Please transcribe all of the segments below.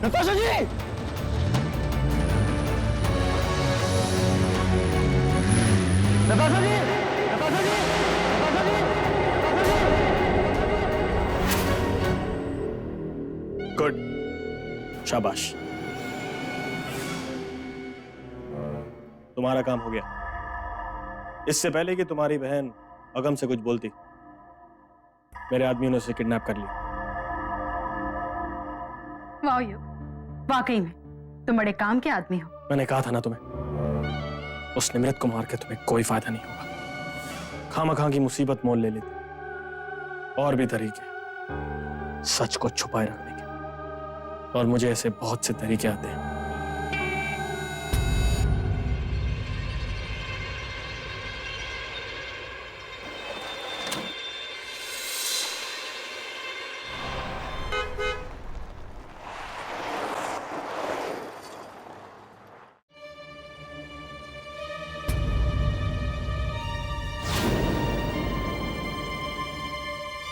नताशा जी! नताशा जी! नताशा जी! नताशा जी! Good, शाबाश, तुम्हारा काम हो गया। इससे पहले कि तुम्हारी बहन अगम से कुछ बोलती, मेरे आदमियों ने उसे किडनैप कर लिया। वाह यू, वाकई में तुम बड़े काम के आदमी हो। मैंने कहा था ना तुम्हें, उस निमृत को मार के तुम्हें कोई फायदा नहीं होगा। खामखा की मुसीबत मोल ले लेती। और भी तरीके सच को छुपाए रखने के, और मुझे ऐसे बहुत से तरीके आते हैं।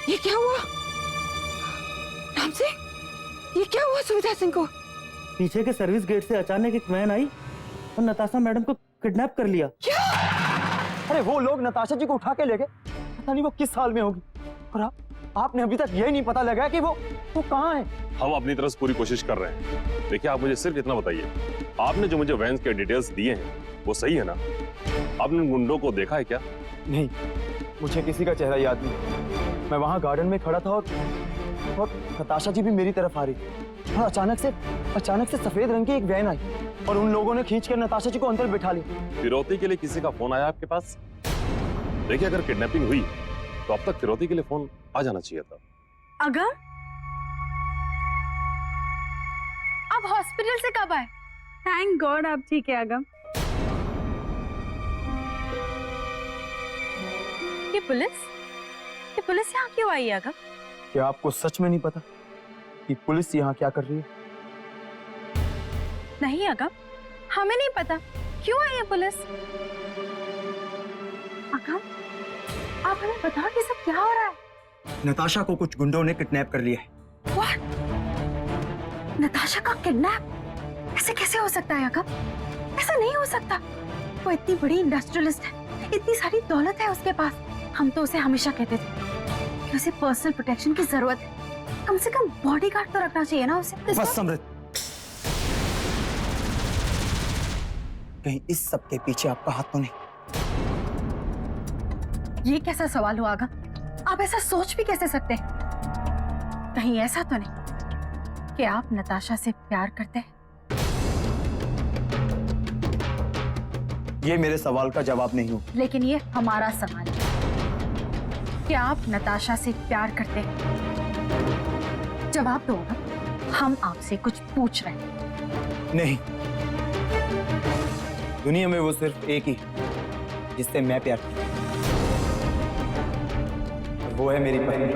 ये क्या हुआ राम सिंह? ये क्या हुआ सुविधा सिंह को? पीछे के सर्विस गेट से अचानक एक वैन आई और नताशा मैडम को किडनैप कर लिया। क्या? अरे वो लोग नताशा जी को उठा के ले गए। पता नहीं वो किस हाल में होगी। और आपने अभी तक यही नहीं पता लगा कि वो कहाँ है। हम अपनी तरफ से पूरी कोशिश कर रहे हैं। देखिए, आप मुझे सिर्फ इतना बताइए, आपने जो मुझे वैन के डिटेल्स दिए हैं वो सही है ना? आपने उन गुंडों को देखा है क्या? नहीं, मुझे किसी का चेहरा याद नहीं। मैं वहाँ गार्डन में खड़ा था और नताशा जी भी मेरी तरफ आ रही थी। और अचानक से सफेद रंग की एक वैन आई और उन लोगों ने खींचकर नताशा जी को अंदर बिठा लिया। फिरौती के लिए किसी का फोन आया आपके पास? देखिए, अगर किडनैपिंग हुई तो अब तक फिरौती के लिए फोन आ जाना चाहिए था। अगम, आप हॉस्पिटल से कब आए? थैंक गॉड आप ठीक है अगम। ये पुलिस यहाँ क्यों आई है अगम? क्या आपको सच में नहीं पता कि पुलिस यहाँ क्या कर रही है? नहीं अगम, हमें नहीं पता। क्यों आई है पुलिस? अगम, आप हमें बताओ कि सब क्या हो रहा है? नताशा को कुछ गुंडों ने किडनैप कर लिया है। What? नताशा का किडनैप? ऐसे कैसे हो सकता है अगम? ऐसा नहीं हो सकता। वो इतनी बड़ी इंडस्ट्रियलिस्ट है, इतनी सारी दौलत है उसके पास। हम तो उसे हमेशा कहते थे कि उसे पर्सनल प्रोटेक्शन की जरूरत है। कम से कम बॉडीगार्ड तो रखना चाहिए ना उसे। बस समृद्ध, कहीं इस सब के पीछे आपका हाथ तो नहीं? ये कैसा सवाल हुआ अगम? आप ऐसा सोच भी कैसे सकते हैं? कहीं ऐसा तो नहीं कि आप नताशा से प्यार करते हैं? ये मेरे सवाल का जवाब नहीं हो। लेकिन ये हमारा सवाल है कि आप नताशा से प्यार करते हैं। जवाब दो ना, हम आपसे कुछ पूछ रहे हैं। नहीं, दुनिया में वो सिर्फ एक ही जिससे मैं प्यार करता हूं, वो है मेरी पत्नी।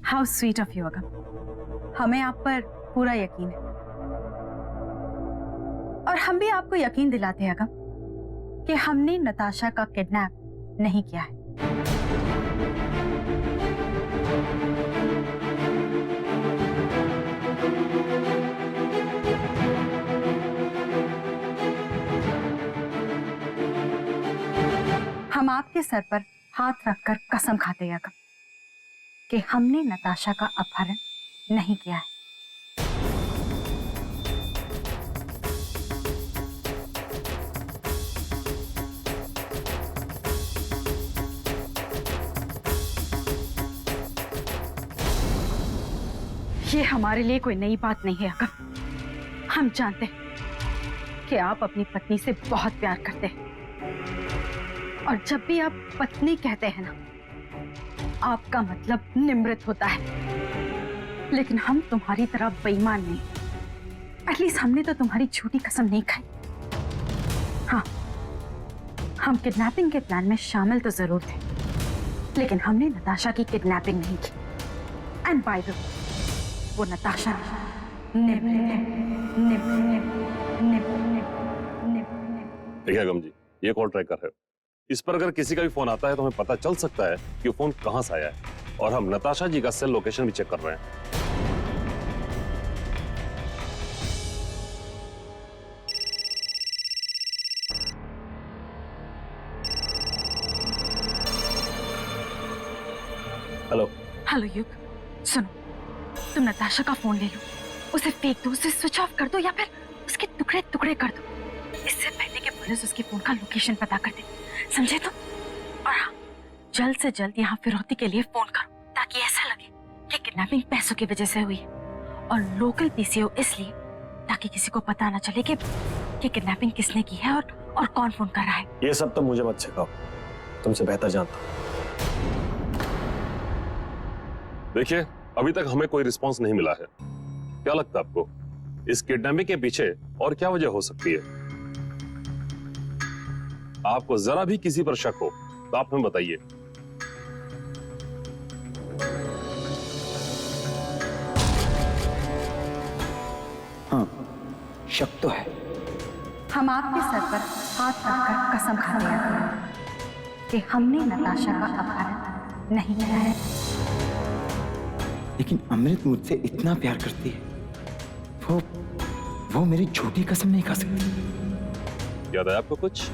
हाउ स्वीट ऑफ यू अगम। हमें आप पर पूरा यकीन है और हम भी आपको यकीन दिलाते हैं अगम कि हमने नताशा का किडनैप नहीं किया है। हम आपके सर पर हाथ रखकर कसम खाते हैं याकब कि हमने नताशा का अपहरण नहीं किया है। ये हमारे लिए कोई नई बात नहीं है याकब। हम जानते हैं कि आप अपनी पत्नी से बहुत प्यार करते हैं, और जब भी आप पत्नी कहते हैं ना, आपका मतलब निमृत होता है। लेकिन हम तुम्हारी तरह बेईमान नहीं। एटलीस्ट हमने तो तुम्हारी झूठी कसम नहीं खाई। हाँ, हम किडनैपिंग के प्लान में शामिल तो जरूर थे, लेकिन हमने नताशा की किडनैपिंग नहीं की। एंड बाय द वे, वो नताशा देखिए गम जी, ये कॉल ट्रैकर है। इस पर अगर किसी का भी फोन आता है तो हमें पता चल सकता है कि वो फोन कहां से आया है, और हम नताशा जी का सेल लोकेशन भी चेक कर रहे हैं। हेलो हेलो युग, सुनो, तुम नताशा का फोन ले लो, उसे फेंक दो, उसे स्विच ऑफ कर दो, या फिर उसके टुकड़े टुकड़े कर दो, इससे पहले कि पुलिस उसके फोन का लोकेशन पता कर दे। समझे तुम? और हाँ, जल्द से जल्द यहाँ फिरौती के लिए फोन करो, ताकि ऐसा लगे कि किडनैपिंग पैसों की वजह से हुई है, और लोकल पीसीओ इसलिए ताकि किसी को पता ना चले कि किडनैपिंग किसने की है और कौन फोन कर रहा है। ये सब तो मुझे मत सिखाओ, तुमसे बेहतर जानता हूं। देखिए, अभी तक हमें कोई रिस्पांस नहीं मिला है। क्या लगता है आपको इस किडनैपिंग के पीछे और क्या वजह हो सकती है? आपको जरा भी किसी पर शक हो तो आप हमें बताइए। हाँ, शक तो है। हम आपके सर पर हाथ रखकर कसम खाते हैं कि हमने नताशा का अपहरण नहीं किया है। लेकिन अमृत मुझसे इतना प्यार करती है, वो मेरी झूठी कसम नहीं खा सकती। याद है आपको कुछ?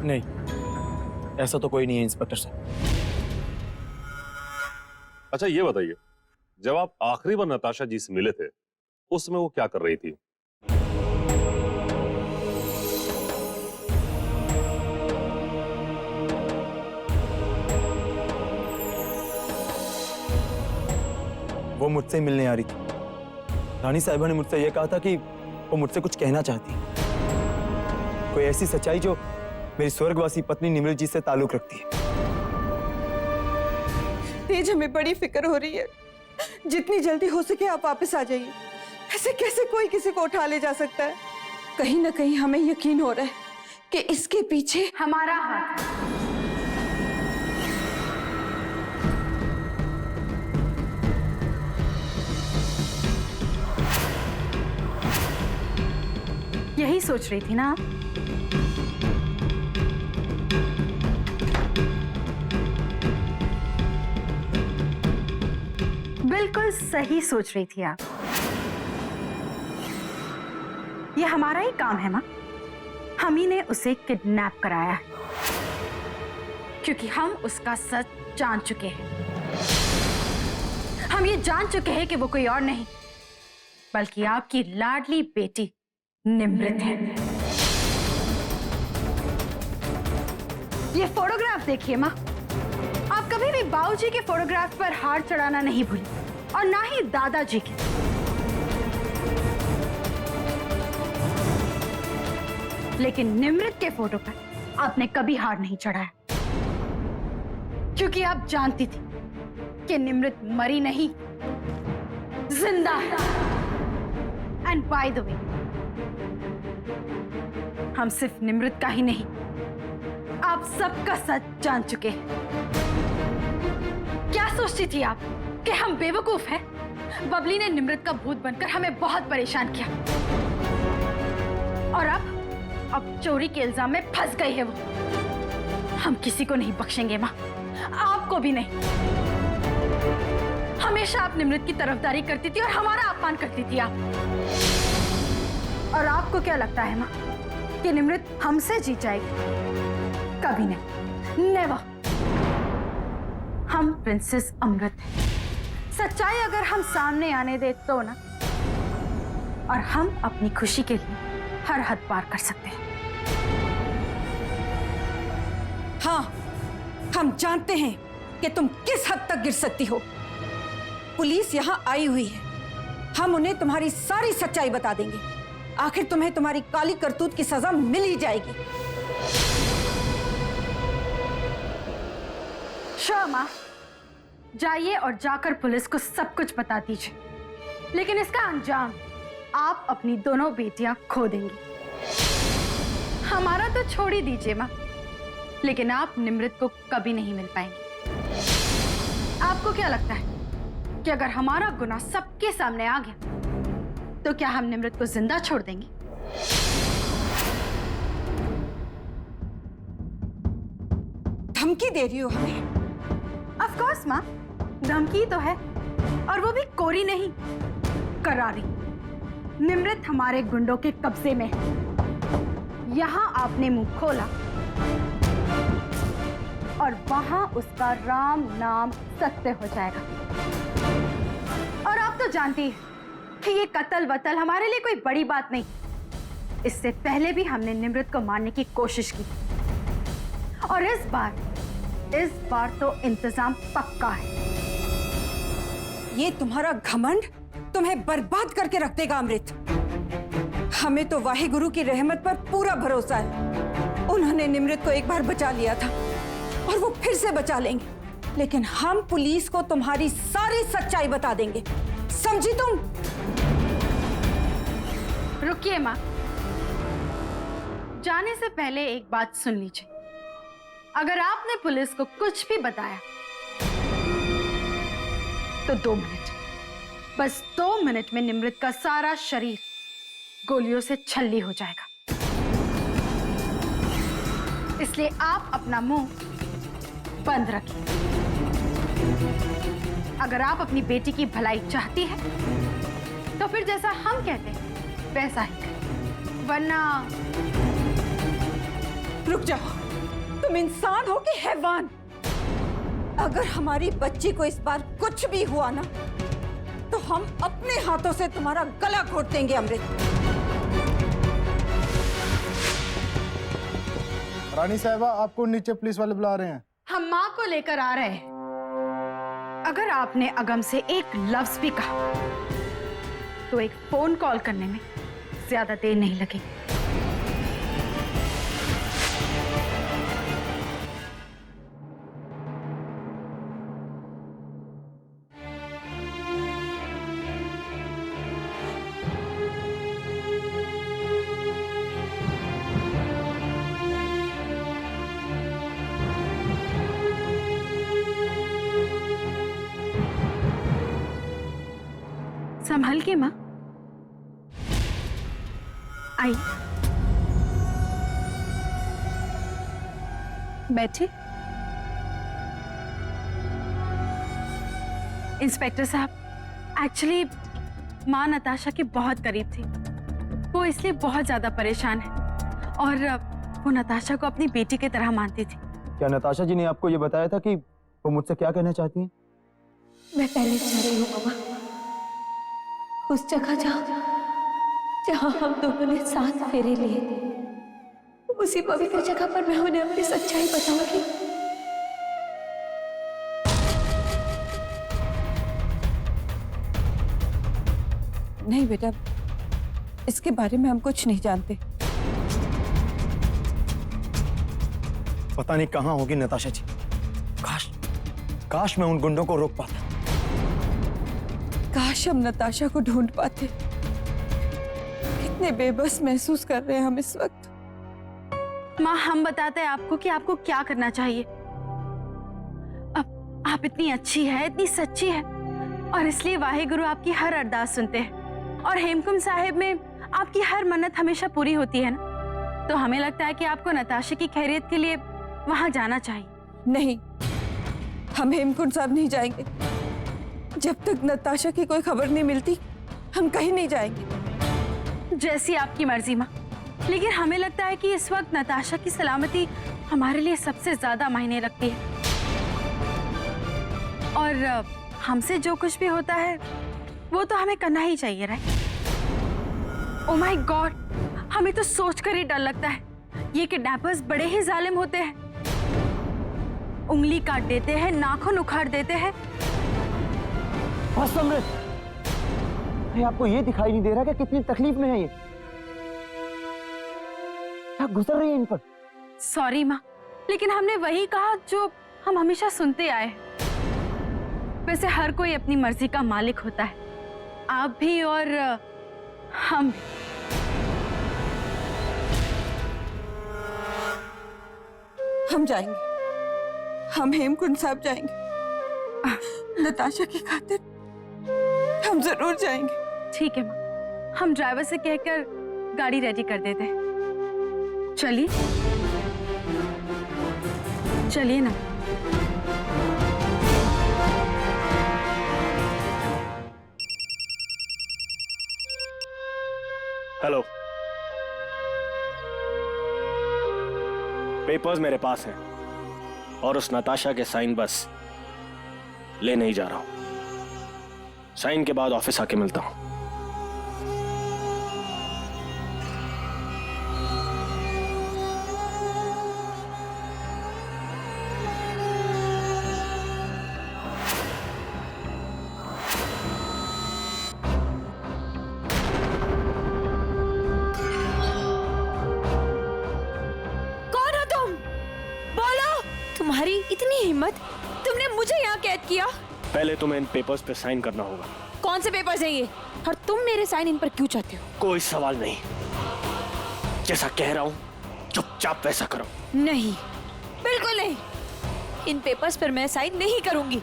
नहीं, ऐसा तो कोई नहीं है इंस्पेक्टर साहब। अच्छा ये बताइए, जब आप आखिरी बार नताशा जी से मिले थे उस समय वो क्या कर रही थी? वो मुझसे मिलने आ रही थी। रानी साहिबा ने मुझसे यह कहा था कि वो मुझसे कुछ कहना चाहती है, कोई ऐसी सच्चाई जो मेरी स्वर्गवासी पत्नी निमृत जी से ताल्लुक रखती है। तेज, हमें बड़ी फिक्र हो रही है। जितनी जल्दी हो सके आप वापस आ जाइए। ऐसे कैसे कोई किसी को उठा ले जा सकता है? कहीं ना कहीं हमें यकीन हो रहा है कि इसके पीछे हमारा हाथ है। यही सोच रही थी ना आप? बिल्कुल सही सोच रही थी आप। ये हमारा ही काम है मां। हम ही ने उसे किडनैप कराया है, क्योंकि हम उसका सच जान चुके हैं। हम ये जान चुके हैं कि वो कोई और नहीं बल्कि आपकी लाडली बेटी निमृत है। ये फोटोग्राफ देखिए मां, आप कभी भी बाबूजी के फोटोग्राफ पर हार चढ़ाना नहीं भूली, और ना ही दादाजी के। लेकिन निमृत के फोटो पर आपने कभी हार नहीं चढ़ाया, क्योंकि आप जानती थी कि निमृत मरी नहीं, जिंदा है। एंड बाय द वे, हम सिर्फ निमृत का ही नहीं, आप सबका सच जान चुके हैं। क्या सोचती थी आप कि हम बेवकूफ हैं? बबली ने निमृत का भूत बनकर हमें बहुत परेशान किया, और अब चोरी के इल्जाम में फंस गई है वो। हम किसी को नहीं बख्शेंगे मां, आपको भी नहीं। हमेशा आप निमृत की तरफदारी करती थी और हमारा अपमान करती थी आप। और आपको क्या लगता है मां कि निमृत हमसे जीत जाएगी। कभी नहीं, नेवर। हम प्रिंसेस अमृत हैं। सच्चाई अगर हम सामने आने दे तो ना, और हम अपनी खुशी के लिए हर हद पार कर सकते हैं। हाँ, हम जानते हैं कि तुम किस हद तक गिर सकती हो। पुलिस यहाँ आई हुई है, हम उन्हें तुम्हारी सारी सच्चाई बता देंगे। आखिर तुम्हें तुम्हारी काली करतूत की सजा मिल ही जाएगी। शर्मा, जाइए और जाकर पुलिस को सब कुछ बता दीजिए, लेकिन इसका अंजाम आप अपनी दोनों बेटियां खो देंगी। हमारा तो छोड़ ही दीजिए माँ, लेकिन आप निमृत को कभी नहीं मिल पाएंगे। आपको क्या लगता है कि अगर हमारा गुनाह सबके सामने आ गया तो क्या हम निमृत को जिंदा छोड़ देंगे? धमकी दे रही हो हमें? ऑफ कोर्स माँ, धमकी तो है, और वो भी कोरी नहीं, करारी। निमृत हमारे गुंडों के कब्जे में है। यहाँ आपने मुंह खोला और वहां उसका राम नाम सत्य हो जाएगा। और आप तो जानती हैं कि ये कत्ल वतल हमारे लिए कोई बड़ी बात नहीं। इससे पहले भी हमने निमृत को मारने की कोशिश की, और इस बार तो इंतजाम पक्का है। ये तुम्हारा घमंड तुम्हें बर्बाद करके रख देगा अमृत। हमें तो वाहिगुरु की रहमत पर पूरा भरोसा है। उन्होंने निमृत को एक बार बचा लिया था और वो फिर से बचा लेंगे। लेकिन हम पुलिस को तुम्हारी सारी सच्चाई बता देंगे, समझी तुम? रुकिए माँ, जाने से पहले एक बात सुन लीजिए। अगर आपने पुलिस को कुछ भी बताया तो 2 मिनट, बस 2 मिनट में निमृत का सारा शरीर गोलियों से छल्ली हो जाएगा। इसलिए आप अपना मुंह बंद रखिए। अगर आप अपनी बेटी की भलाई चाहती है तो फिर जैसा हम कहते हैं वैसा ही करें, वरना रुक जाओ, तुम इंसान हो कि हैवान? अगर हमारी बच्ची को इस बार कुछ भी हुआ ना तो हम अपने हाथों से तुम्हारा गला घोट देंगे अमृत। रानी साहिबा, आपको नीचे पुलिस वाले बुला रहे हैं। हम माँ को लेकर आ रहे हैं। अगर आपने अगम से एक लफ्ज भी कहा तो एक फोन कॉल करने में ज्यादा देर नहीं लगेगी। संभल के माँ, आई बैठे। इंस्पेक्टर साहब, एक्चुअली माँ नताशा के बहुत करीब थी, वो इसलिए बहुत ज्यादा परेशान है, और वो नताशा को अपनी बेटी की तरह मानती थी। क्या नताशा जी ने आपको ये बताया था कि वो मुझसे क्या कहना चाहती हैं? मैं पहले से रही हूँ मामा, उस जगह जहाँ हम दोनों ने साथ फेरे लिए थे, उसी पवित्र जगह पर मैं उन्हें अपनी सच्चाई बताऊंगी। नहीं बेटा, इसके बारे में हम कुछ नहीं जानते। पता नहीं कहाँ होगी नताशा जी। काश मैं उन गुंडों को रोक पाता। काश हम नताशा को ढूंढ पाते। कितने बेबस महसूस कर रहे हैं हम इस वक्त। माँ, हम बताते हैं आपको कि आपको क्या करना चाहिए। अब आप इतनी अच्छी है, इतनी सच्ची है, और इसलिए वाहिगुरु आपकी हर अरदास सुनते हैं, और हेमकुंड साहिब में आपकी हर मन्नत हमेशा पूरी होती है ना। तो हमें लगता है कि आपको नताशा की खैरियत के लिए वहां जाना चाहिए। नहीं, हम हेमकुंड साहब नहीं जाएंगे। जब तक नताशा की कोई खबर नहीं मिलती हम कहीं नहीं जाएंगे। जैसी आपकी मर्जी माँ, लेकिन हमें लगता है कि इस वक्त नताशा की सलामती हमारे लिए सबसे ज्यादा मायने रखती है। और हमसे जो कुछ भी होता है वो तो हमें करना ही चाहिए, राइट? ओह माय गॉड, हमें तो सोचकर ही डर लगता है। ये किडनैपर्स बड़े ही जालिम होते हैं। उंगली काट देते हैं, नाखून उखाड़ देते हैं। बस अमृत, भाई आपको ये दिखाई नहीं दे रहा कि कितनी तकलीफ में है ये? क्या गुजर रही है इन पर? सॉरी माँ, लेकिन हमने वही कहा जो हम हमेशा सुनते आए हैं। वैसे हर कोई अपनी मर्जी का मालिक होता है, आप भी और हम भी। हम जाएंगे, हम हेमकुंड साहब जाएंगे। नताशा की खातिर हम जरूर जाएंगे। ठीक है माँ, हम ड्राइवर से कहकर गाड़ी रेडी कर देते हैं। चलिए चलिए ना। हेलो, पेपर्स मेरे पास हैं और उस नताशा के साइन बस लेने ही जा रहा हूं। साइन के बाद ऑफिस आके मिलता हूं। तुम्हारी इतनी हिम्मत, तुमने मुझे यहाँ कैद किया? पहले तुम्हें इन पेपर्स पे साइन करना होगा। कौन से पेपर्स हैं ये? और तुम मेरे साइन इन पर क्यों चाहते हो? कोई सवाल नहीं, जैसा कह रहा हूं चुपचाप वैसा करो। नहीं, बिल्कुल नहीं। इन पेपर्स पर मैं साइन नहीं करूंगी।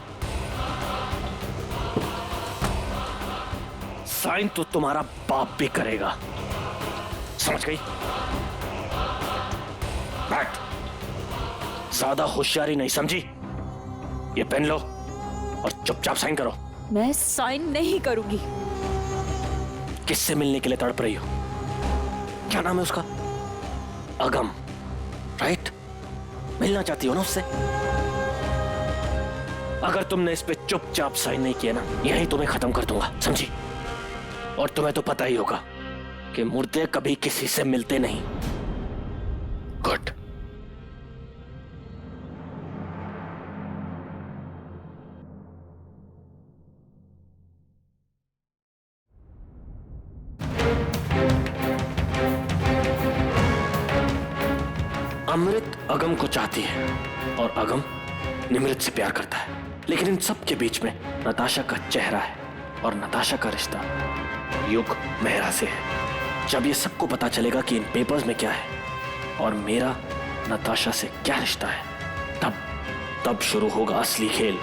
साइन तो तुम्हारा बाप भी करेगा, समझ गई? बैठ, ज्यादा होशियारी नहीं समझी। ये पेन लो और चुपचाप साइन करो। मैं साइन नहीं करूंगी। किससे मिलने के लिए तड़प रही हो? क्या नाम है उसका? अगम, राइट? मिलना चाहती हो ना उससे? अगर तुमने इस पे चुपचाप साइन नहीं किया ना, यहीं तुम्हें खत्म कर दूंगा, समझी? और तुम्हें तो पता ही होगा कि मुर्दे कभी किसी से मिलते नहीं। गुड। अमृत अगम को चाहती है और अगम निमृत से प्यार करता है, लेकिन इन सब के बीच में नताशा का चेहरा है और नताशा का रिश्ता युग मेहरा से है। जब ये सबको पता चलेगा कि इन पेपर्स में क्या है और मेरा नताशा से क्या रिश्ता है, तब शुरू होगा असली खेल।